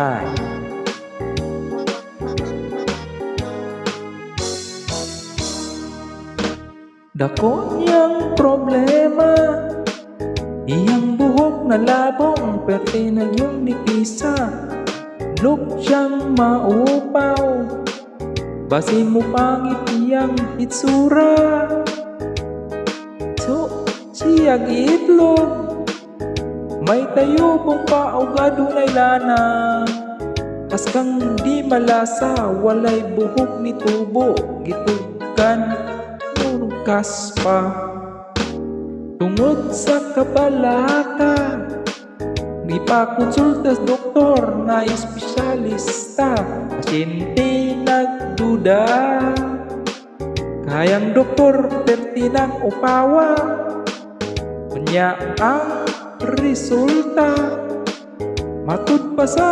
bahay. Dako niyang problema, iyang buhok na labong perte na yung nipisa. Look siyang maupaw, base mo pangit iyang itsura. So siyag itlog, may tayo pong paugado na ilana. As kang di malasa, walay buhok ni tubo, gitugan kas pa. Tungod sa kabalaka, di pa konsulta sa doktor na espesyalista. Pasyente nagduda, kayang doktor perti ng upawa. Kanya ang resulta, matud pa sa